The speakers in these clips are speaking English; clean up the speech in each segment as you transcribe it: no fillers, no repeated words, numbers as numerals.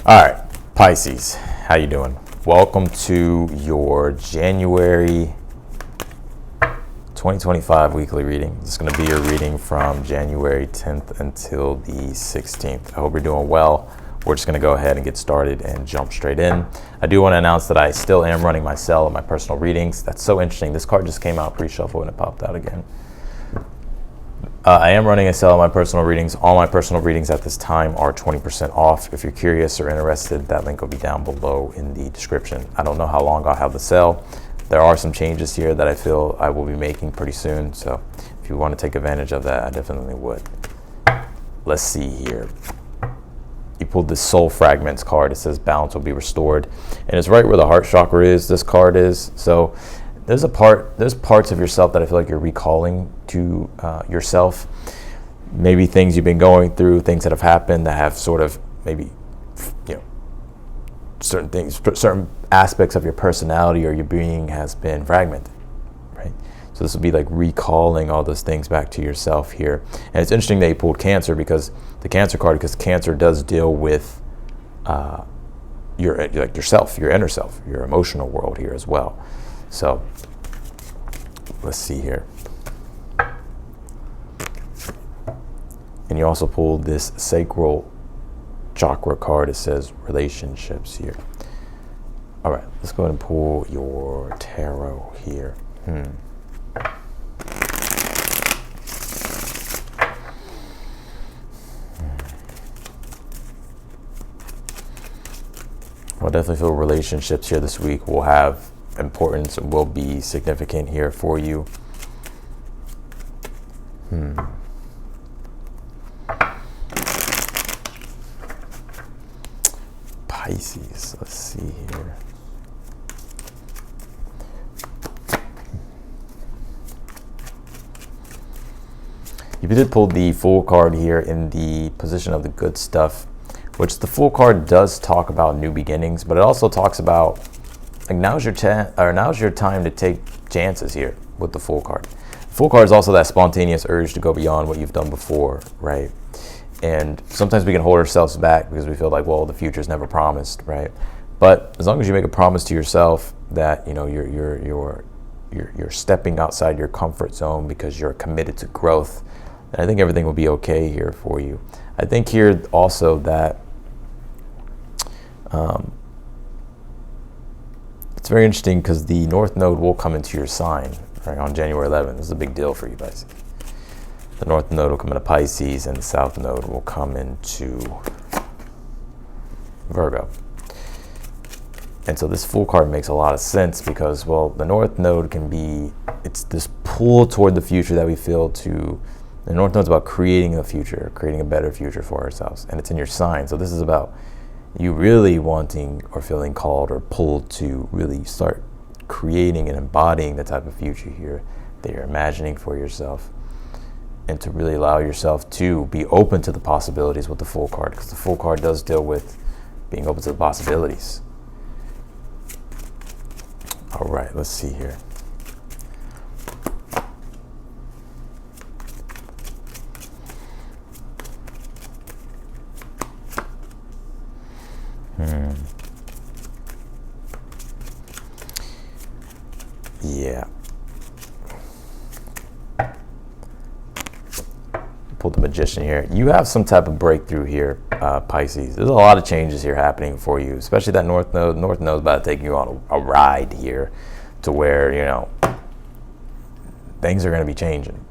All right, Pisces, how you doing? Welcome to your January 2025 weekly reading. This is going to be your reading from January 10th until the 16th. I hope you're doing well. We're just going to go ahead and get started and jump straight in. I do want to announce that I still am running my sale of my personal readings. That's so interesting. This card just came out pre-shuffle and it popped out again. I am running a sale on my personal readings. All my personal readings at this time are 20% off. If you're curious or interested, that link will be down below in the description. I don't know how long I'll have the sale. There are some changes here that I feel I will be making pretty soon. So if you want to take advantage of that, I definitely would. Let's see here. You pulled this soul fragments card. It says balance will be restored. And it's right where the heart chakra is, this card is. So there's parts of yourself that I feel like you're recalling to yourself. Maybe things you've been going through, things that have happened that have sort of maybe, certain things, certain aspects of your personality or your being has been fragmented, right? So this will be like recalling all those things back to yourself here. And it's interesting that you pulled Cancer, because the Cancer card, because Cancer does deal with yourself, your inner self, your emotional world here as well. So let's see here. And you also pulled this sacral chakra card. It says relationships here. All right, let's go ahead and pull your tarot here. Well, I definitely feel relationships here this week will have importance and will be significant here for you. Pisces, let's see here. You did pull the Fool card here in the position of the good stuff, which the Fool card does talk about new beginnings, but it also talks about like now's your time to take chances here with the Fool card. Fool card is also that spontaneous urge to go beyond what you've done before, right? And sometimes we can hold ourselves back because we feel like, well, the future is never promised, right? But as long as you make a promise to yourself that you're stepping outside your comfort zone because you're committed to growth, then I think everything will be okay here for you. I think here also that it's very interesting because the North Node will come into your sign right on January 11th. This is a big deal for you, Pisces. The North Node will come into Pisces and the South Node will come into Virgo. And so this Fool card makes a lot of sense because, well, the North Node it's this pull toward the future that we feel to. The North Node is about creating a future, creating a better future for ourselves. And it's in your sign. So this is about you really wanting or feeling called or pulled to really start creating and embodying the type of future here that you're imagining for yourself, and to really allow yourself to be open to the possibilities with the Fool card, because the Fool card does deal with being open to the possibilities. All right, let's see here. Yeah. Pull the Magician here. You have some type of breakthrough here, Pisces. There's a lot of changes here happening for you, especially that North Node. North Node is about to take you on a ride here to where, things are going to be changing.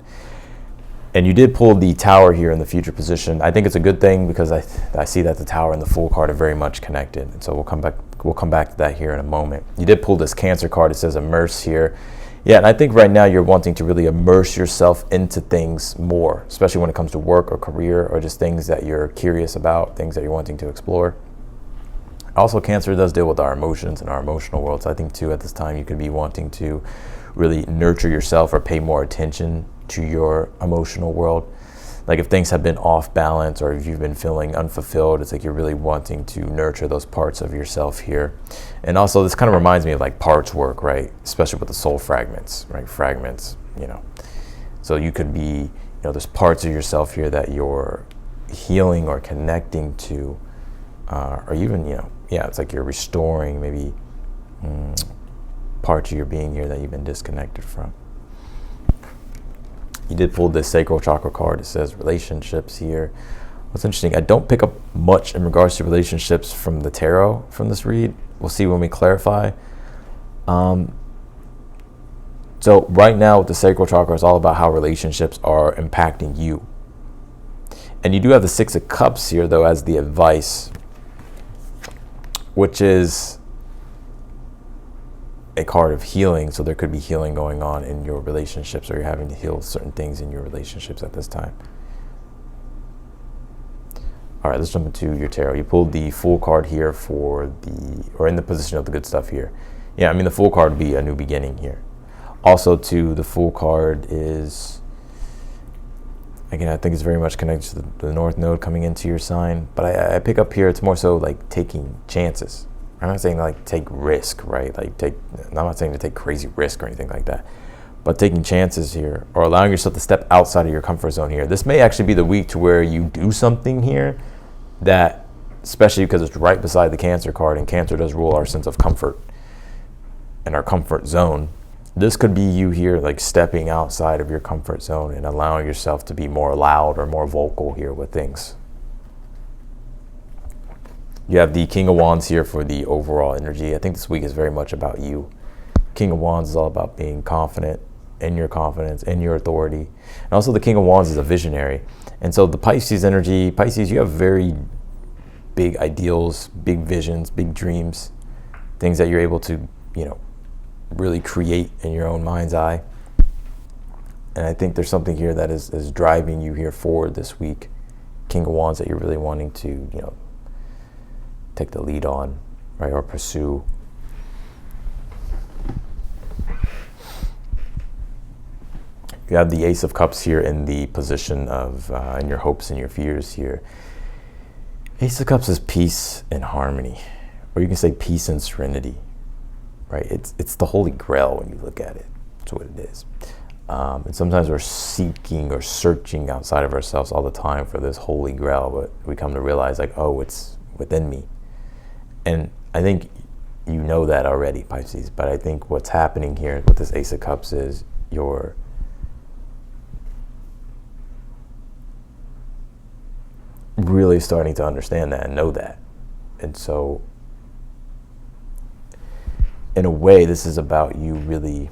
And you did pull the Tower here in the future position. I think it's a good thing because I see that the Tower and the Fool card are very much connected. And so we'll come back to that here in a moment. You did pull this Cancer card. It says immerse here. Yeah, and I think right now you're wanting to really immerse yourself into things more, especially when it comes to work or career or just things that you're curious about, things that you're wanting to explore. Also, Cancer does deal with our emotions and our emotional world. So I think too at this time you could be wanting to really nurture yourself or pay more attention to your emotional world. Like if things have been off balance or if you've been feeling unfulfilled, it's like you're really wanting to nurture those parts of yourself here. And also this kind of reminds me of like parts work, right? Especially with the soul fragments, right? Fragments, So you could be, there's parts of yourself here that you're healing or connecting to or even, it's like you're restoring maybe parts of your being here that you've been disconnected from. You did pull this sacral chakra card. It says relationships here. What's interesting, I don't pick up much in regards to relationships from the tarot from this read. We'll see when we clarify. So right now with the sacral chakra, it's all about how relationships are impacting you. And you do have the Six of Cups here, though, as the advice, which is a card of healing. So there could be healing going on in your relationships, or you're having to heal certain things in your relationships at this time. All right, let's jump into your tarot. You pulled the Fool card here or in the position of the good stuff here. Yeah, I mean, the Fool card would be a new beginning here. Also, too, the Fool card is, again, I think it's very much connected to the North Node coming into your sign. But I pick up here, it's more so like taking chances. I'm not saying like take risk, right? I'm not saying to take crazy risk or anything like that. But taking chances here, or allowing yourself to step outside of your comfort zone here. This may actually be the week to where you do something here that, especially because it's right beside the Cancer card, and Cancer does rule our sense of comfort and our comfort zone. This could be you here, like stepping outside of your comfort zone and allowing yourself to be more loud or more vocal here with things. You have the King of Wands here for the overall energy. I think this week is very much about you. King of Wands is all about being confident in your confidence, in your authority. And also the King of Wands is a visionary. And so the Pisces energy, Pisces, you have very big ideals, big visions, big dreams, things that you're able to, really create in your own mind's eye. And I think there's something here that is driving you here forward this week. King of Wands that you're really wanting to, take the lead on, right, or pursue. You have the Ace of Cups here in the position of in your hopes and your fears here. Ace of Cups is peace and harmony, or you can say peace and serenity, right? It's the Holy Grail when you look at it. That's what it is. And sometimes we're seeking or searching outside of ourselves all the time for this Holy Grail, but we come to realize like, oh, it's within me. And I think you know that already, Pisces, but I think what's happening here with this Ace of Cups is you're really starting to understand that and know that. And so in a way, this is about you really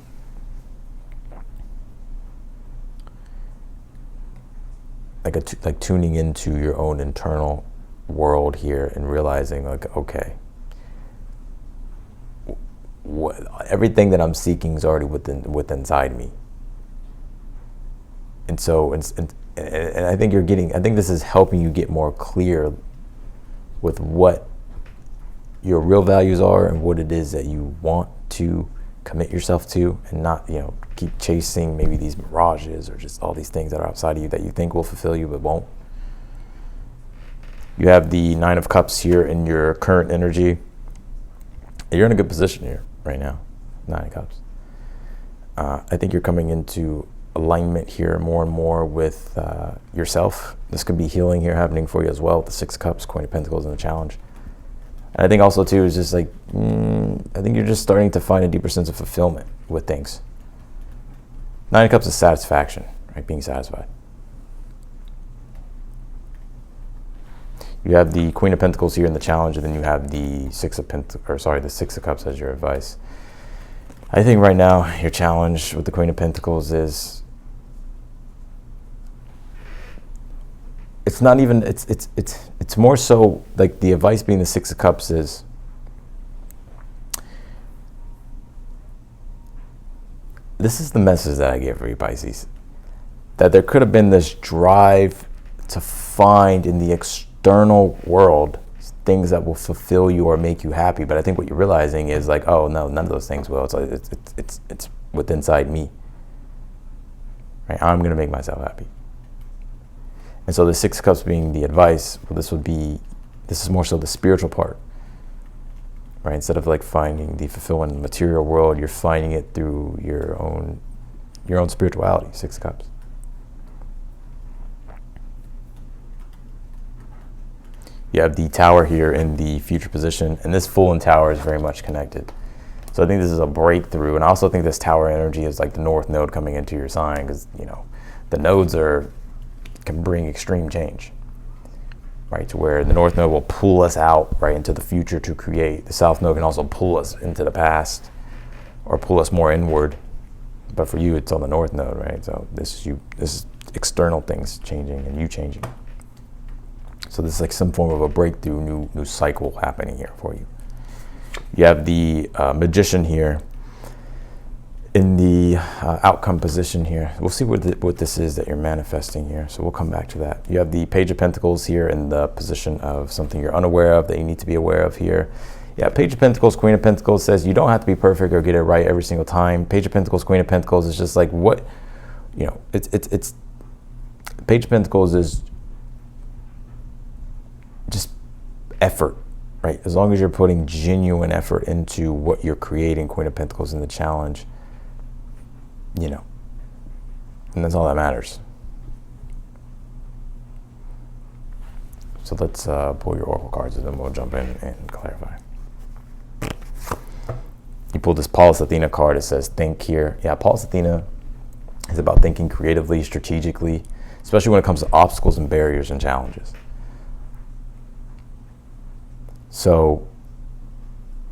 like tuning into your own internal world here and realizing like, okay, everything that I'm seeking is already within inside me. And so, and I think I think this is helping you get more clear with what your real values are and what it is that you want to commit yourself to, and not, keep chasing maybe these mirages or just all these things that are outside of you that you think will fulfill you but won't. You have the Nine of Cups here in your current energy. You're in a good position here right now, Nine of Cups. I think you're coming into alignment here more and more with yourself. This could be healing here happening for you as well, with the Six of Cups, Queen of Pentacles, and the Challenge. And I think also too is just like, I think you're just starting to find a deeper sense of fulfillment with things. Nine of Cups is satisfaction, right? Being satisfied. You have the Queen of Pentacles here in the Challenge, and then you have the the Six of Cups as your advice. I think right now your challenge with the Queen of Pentacles is it's not even it's more so like the advice being the Six of Cups is this is the message that I get for you, Pisces, that there could have been this drive to find in the external world things that will fulfill you or make you happy, but I think what you're realizing is like, oh no, none of those things will. It's within inside me, right? I'm gonna make myself happy. And so the Six of Cups being the advice, well, this is more so the spiritual part, right? Instead of like finding the fulfillment in the material world, you're finding it through your own spirituality. Six of You have the Tower here in the future position, and this Fool and Tower is very much connected. So I think this is a breakthrough, and I also think this Tower energy is like the North Node coming into your sign, because, you know, the nodes can bring extreme change, right? To where the North Node will pull us out right into the future to create. The South Node can also pull us into the past or pull us more inward. But for you, it's on the North Node, right? So this is external things changing and you changing. So this is like some form of a breakthrough, new cycle happening here for you. You have the Magician here in the outcome position here. We'll see what this is that you're manifesting here. So we'll come back to that. You have the Page of Pentacles here in the position of something you're unaware of that you need to be aware of here. Yeah, Page of Pentacles, Queen of Pentacles says you don't have to be perfect or get it right every single time. Page of Pentacles, Queen of Pentacles is just like what, you know, it's Page of Pentacles is just effort, right? As long as you're putting genuine effort into what you're creating, Queen of Pentacles in the challenge, you know, and that's all that matters. So let's pull your Oracle cards and then we'll jump in and clarify. You pull this Pallas Athena card. It says think here. Yeah, Pallas Athena is about thinking creatively, strategically, especially when it comes to obstacles and barriers and challenges. So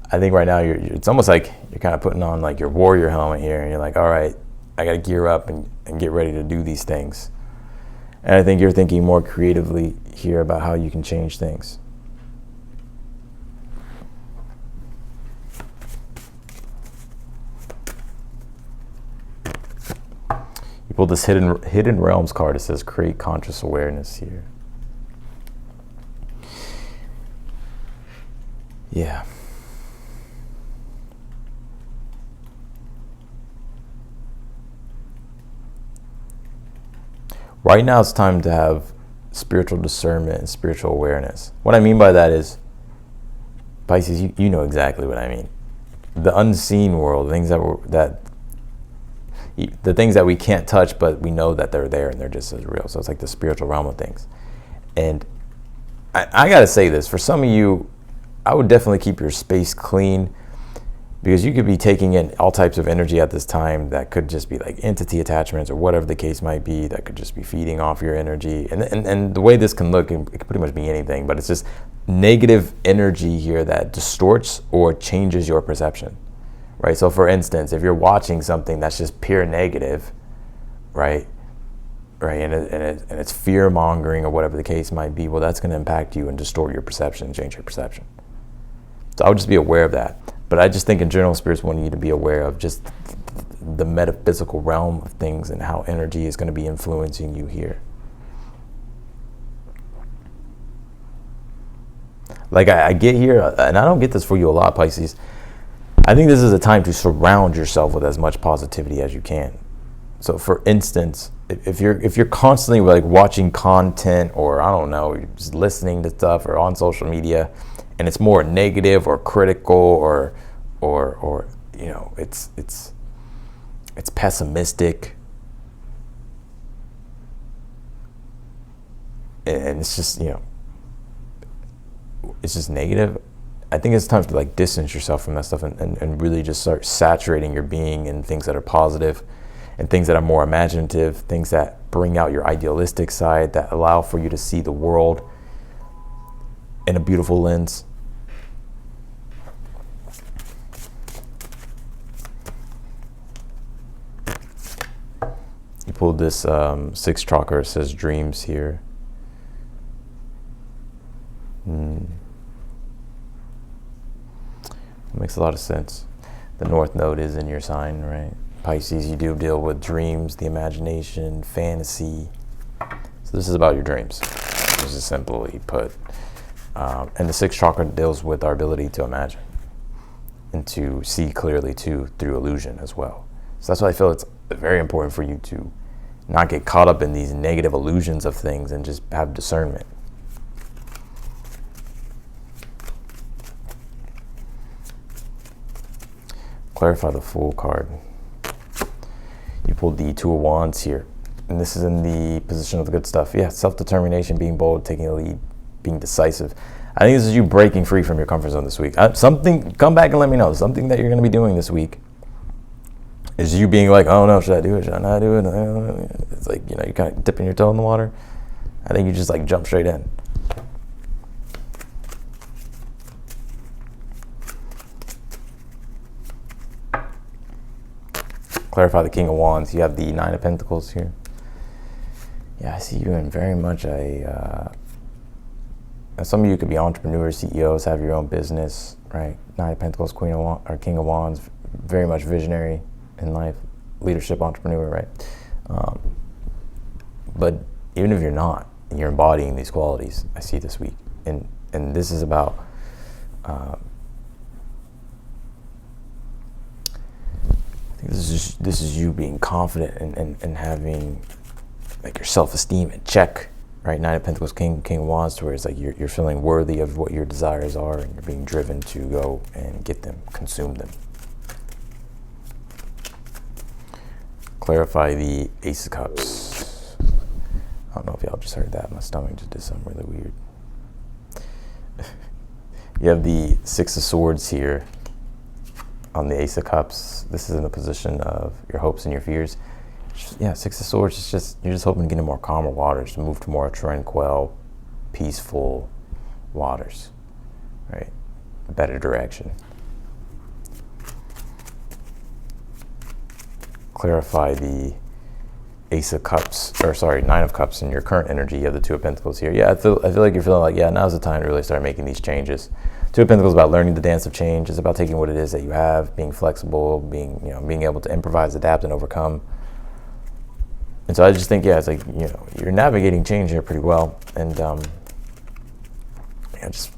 I think right now it's almost like you're kind of putting on like your warrior helmet here and you're like, all right, I got to gear up and get ready to do these things. And I think you're thinking more creatively here about how you can change things. You pull this hidden realms card. It says create conscious awareness here. Yeah. Right now it's time to have spiritual discernment and spiritual awareness. What I mean by that is, Pisces, you know exactly what I mean. The unseen world, the things that we can't touch, but we know that they're there and they're just as real. So it's like the spiritual realm of things. And I gotta say this, for some of you, I would definitely keep your space clean, because you could be taking in all types of energy at this time that could just be like entity attachments or whatever the case might be, that could just be feeding off your energy. And the way this can look, it could pretty much be anything, but it's just negative energy here that distorts or changes your perception, right? So for instance, if you're watching something that's just pure negative, right, and it's fear mongering or whatever the case might be, well, that's going to impact you and distort your perception and change your perception. So I would just be aware of that. But I just think in general, spirits want you to be aware of just the metaphysical realm of things and how energy is going to be influencing you here. Like I get here, and I don't get this for you a lot, Pisces. I think this is a time to surround yourself with as much positivity as you can. So for instance, if you're constantly like watching content, or I don't know, you're just listening to stuff or on social media, and it's more negative or critical or you know, it's pessimistic, and it's just, you know, it's just negative. I think it's time to like distance yourself from that stuff and really just start saturating your being in things that are positive and things that are more imaginative, things that bring out your idealistic side, that allow for you to see the world in a beautiful lens. You pulled this sixth chakra. It says dreams here. Makes a lot of sense. The North Node is in your sign, right? Pisces, you do deal with dreams, the imagination, fantasy. So this is about your dreams, just simply put. And the sixth chakra deals with our ability to imagine and to see clearly too, through illusion as well. So that's why I feel it's very important for you to not get caught up in these negative illusions of things and just have discernment. Clarify the Fool card. You pulled the Two of Wands here, and this is in the position of the good stuff. Yeah, self-determination, being bold, taking the lead. being decisive. I think this is you breaking free from your comfort zone this week. Come back and let me know. Something that you're going to be doing this week is you being like, oh no, should I do it? Should I not do it? It's like, you're kind of dipping your toe in the water. I think you just like jump straight in. Clarify the King of Wands. You have the Nine of Pentacles here. Yeah, I see you in very much some of you could be entrepreneurs, CEOs, have your own business, right? Nine of Pentacles, King of Wands, very much visionary in life, leadership, entrepreneur, right? But even if you're not, you're embodying these qualities, I see this week. And this is about this is you being confident and having like your self-esteem in check, right? Nine of Pentacles, King of Wands, to where it's like you're feeling worthy of what your desires are, and you're being driven to go and get them, consume them. Clarify the Ace of Cups. I don't know if y'all just heard that. My stomach just did something really weird. You have the Six of Swords here on the Ace of Cups. This is in the position of your hopes and your fears. Yeah, Six of Swords is just, you're just hoping to get into more calmer waters, to move to more tranquil, peaceful waters, right? A better direction. Clarify the Ace of Cups, Nine of Cups in your current energy. You have the Two of Pentacles here. Yeah, I feel like you're feeling like, yeah, now's the time to really start making these changes. Two of Pentacles is about learning the dance of change. It's about taking what it is that you have, being flexible, being able to improvise, adapt, and overcome. And so I just think, yeah, it's like, you're navigating change here pretty well. And I just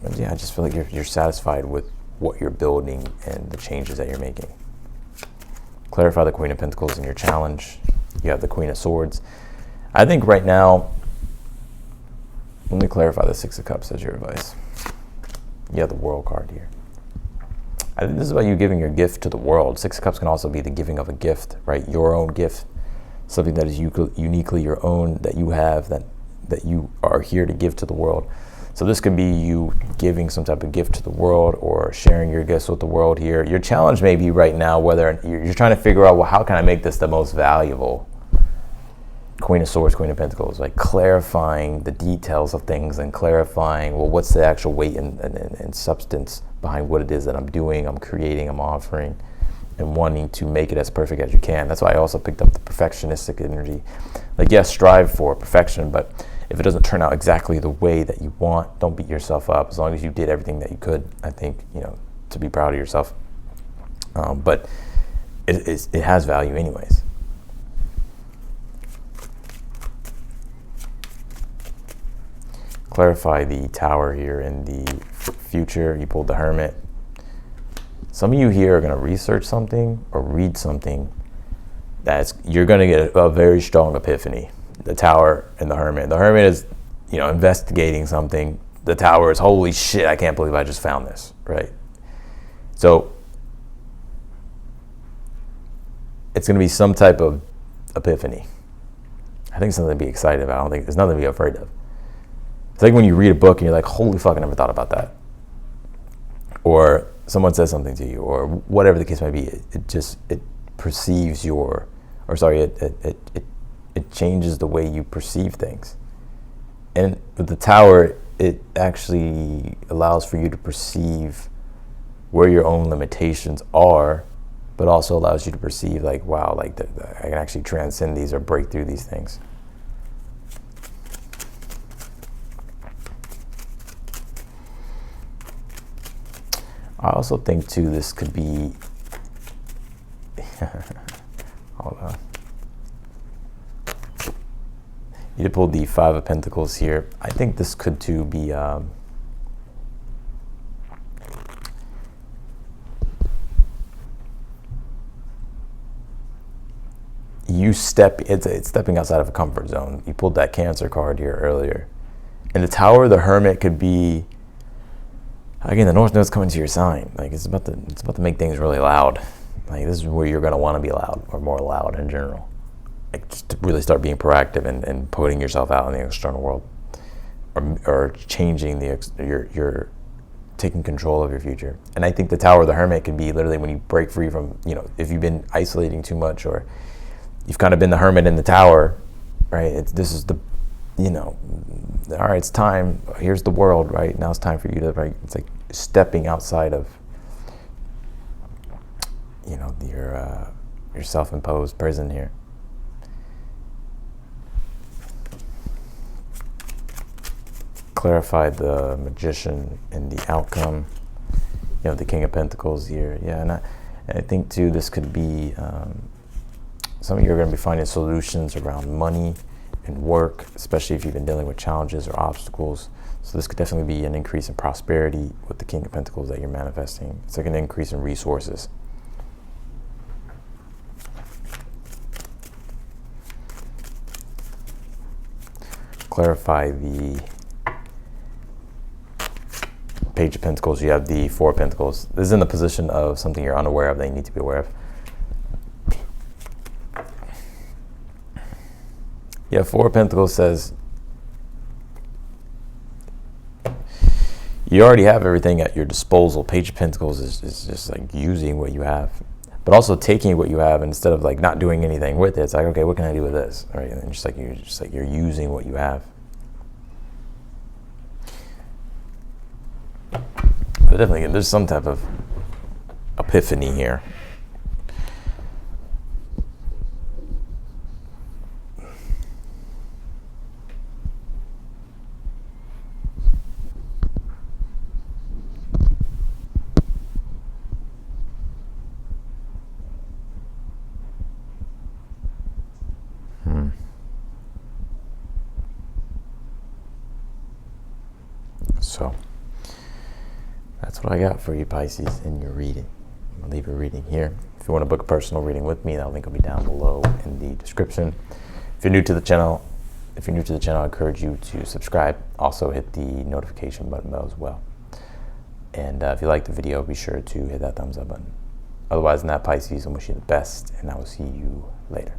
feel like you're satisfied with what you're building and the changes that you're making. Clarify the Queen of Pentacles in your challenge. You have the Queen of Swords. I think right now, let me clarify the Six of Cups as your advice. You have the World card here. I think this is about you giving your gift to the world. Six of Cups can also be the giving of a gift, right? Your own gift, something that is uniquely your own, that you have, that you are here to give to the world. So this could be you giving some type of gift to the world, or sharing your gifts with the world here. Your challenge may be right now whether you're trying to figure out, well, how can I make this the most valuable? Queen of Swords, Queen of Pentacles, like clarifying the details of things and clarifying, well, what's the actual weight and substance behind what it is that I'm doing, I'm creating, I'm offering, and wanting to make it as perfect as you can. That's why I also picked up the perfectionistic energy. Like, yes, strive for perfection, but if it doesn't turn out exactly the way that you want, don't beat yourself up. As long as you did everything that you could, I think, to be proud of yourself. But it has value anyways. Clarify the Tower here in the future. You pulled the Hermit. Some of you here are going to research something or read something you're going to get a very strong epiphany. The Tower and the Hermit. The Hermit is, investigating something. The Tower is, holy shit, I can't believe I just found this, right? So it's going to be some type of epiphany. I think it's something to be excited about. I don't think there's nothing to be afraid of. It's like when you read a book and you're like, holy fuck, I never thought about that. Or someone says something to you, or whatever the case might be. It perceives it changes the way you perceive things. And with the Tower, it actually allows for you to perceive where your own limitations are, but also allows you to perceive like, wow, like I can actually transcend these or break through these things. I also think too, this could be, hold on. You pulled the Five of Pentacles here. I think this could too be it's stepping outside of a comfort zone. You pulled that Cancer card here earlier. And the Tower, the Hermit could be, again, the North Node's coming to your sign. Like it's about to make things really loud. Like this is where you're gonna want to be loud, or more loud in general. Like just to really start being proactive and putting yourself out in the external world. or changing your taking control of your future. And I think the Tower of the Hermit could be literally when you break free from, if you've been isolating too much, or you've kind of been the hermit in the tower, right? This is the, all right, it's time. Here's the world, right? Now it's time for you to, right? It's like stepping outside of, your self-imposed prison here. Clarify the Magician and the outcome. The King of Pentacles here. Yeah, and I think too, this could be some of you are going to be finding solutions around money and work, especially if you've been dealing with challenges or obstacles. So this could definitely be an increase in prosperity with the King of Pentacles that you're manifesting. It's like an increase in resources. Clarify the Page of Pentacles. You have the Four of Pentacles. This is in the position of something you're unaware of that you need to be aware of. Yeah, Four of Pentacles says you already have everything at your disposal. Page of Pentacles is just like using what you have, but also taking what you have, and instead of like not doing anything with it, it's like, okay, what can I do with this? Right? And you're using what you have. But definitely, there's some type of epiphany here. So that's what I got for you, Pisces, in your reading. I'm going to leave your reading here. If you want to book a personal reading with me, that link will be down below in the description. If you're new to the channel, I encourage you to subscribe. Also hit the notification button as well. And if you like the video, be sure to hit that thumbs up button. Otherwise than that, Pisces, I wish you the best, and I will see you later.